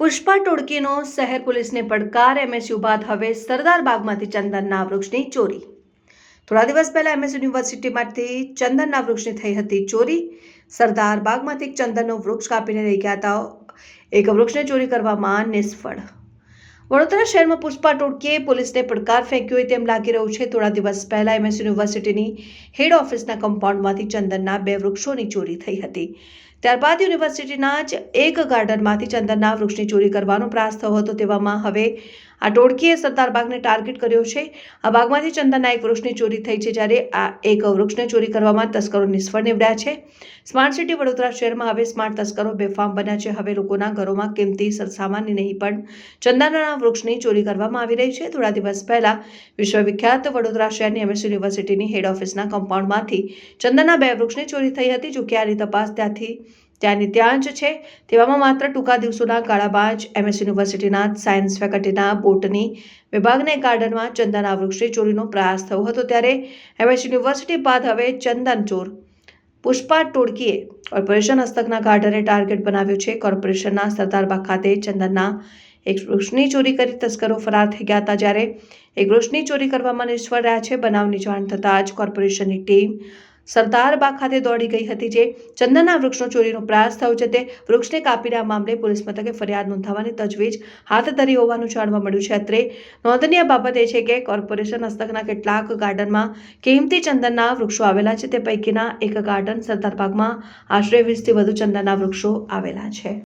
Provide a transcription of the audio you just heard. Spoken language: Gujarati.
પુષ્પા ટોળકીનો શહેર પોલીસને પડકાર એમએસયુ બાદ હવે સરદાર બાગમાંથી ચંદનના વૃક્ષની ચોરી। થોડા દિવસ પહેલા એમએસ યુનિવર્સિટીમાંથી ચંદનના વૃક્ષની થઈ હતી ચોરી। સરદાર બાગમાંથી એક ચંદનનો વૃક્ષ કાપીને લઈ ગયા હતા। એક વૃક્ષને ચોરી કરવામાં નિષ્ફળ। વડોદરા શહેરમાં પુષ્પા ટોળકીએ પોલીસને પડકાર ફેંક્યો હોય તેમ લાગી રહ્યું છે। થોડા દિવસ પહેલા એમએસ યુનિવર્સિટીની હેડ ઓફિસના કમ્પાઉન્ડમાંથી ચંદનના 2 વૃક્ષોની ચોરી થઈ હતી। ત્યારબાદ યુનિવર્સિટીના જ એક ગાર્ડનમાંથી ચંદનના વૃક્ષની ચોરી કરવાનો પ્રયાસ થયો હતો। તેવામાં હવે આ ટોળકીએ સરદાર બાગને ટાર્ગેટ કર્યો છે। આ બાગમાંથી ચંદનના એક વૃક્ષની ચોરી થઈ છે, જ્યારે આ એક વૃક્ષને ચોરી કરવામાં તસ્કરો નિષ્ફળ નીવડ્યા છે। સ્માર્ટ સિટી વડોદરા શહેરમાં હવે સ્માર્ટ તસ્કરો બેફામ બન્યા છે। હવે લોકોના ઘરોમાં કિંમતી સરસામાનની નહીં પણ ચંદનના વૃક્ષની ચોરી કરવામાં આવી રહી છે। થોડા દિવસ પહેલા વિશ્વવિખ્યાત વડોદરા શહેરની એમએસ યુનિવર્સિટીની હેડ ઓફિસના કમ્પાઉન્ડમાંથી ચંદનના 2 વૃક્ષની ચોરી થઈ હતી। જો કે આની તપાસ ત્યાંની ત્યાં જ છે। તેવામાં માત્ર ટૂંકા દિવસોના ગાળામાં જ એમએસ યુનિવર્સિટીના સાયન્સ ફેકલ્ટીના બોટની વિભાગને ગાર્ડનમાં ચંદનના વૃક્ષની ચોરીનો પ્રયાસ થયો હતો। ત્યારે એમએસ યુનિવર્સિટી બાદ હવે ચંદન ચોર પુષ્પા ટોળકીએ કોર્પોરેશન હસ્તકના ગાર્ડનને ટાર્ગેટ બનાવ્યો છે। કોર્પોરેશનના સરદારબાગ ખાતે ચંદનના એક વૃક્ષની ચોરી કરી તસ્કરો ફરાર થઈ ગયા હતા, જ્યારે એક વૃક્ષની ચોરી કરવામાં નિષ્ફળ રહ્યા છે। બનાવની જાણ થતાં જ કોર્પોરેશનની ટીમ સરદારબાગ ખાતે દોડી ગઈ હતી, જે ચંદનના વૃક્ષનો ચોરીનો પ્રયાસ થયો છે તે વૃક્ષને કાપીને આ મામલે પોલીસ મથકે ફરિયાદ નોંધાવવાની તજવીજ હાથ ધરી હોવાનું જાણવા મળ્યું છે। અત્રે નોંધનીય બાબત એ છે કે કોર્પોરેશન હસ્તકના કેટલાક ગાર્ડનમાં કિંમતી ચંદનના વૃક્ષો આવેલા છે। તે પૈકીના એક ગાર્ડન સરદારબાગમાં આશરે 20થી વધુ ચંદનના વૃક્ષો આવેલા છે।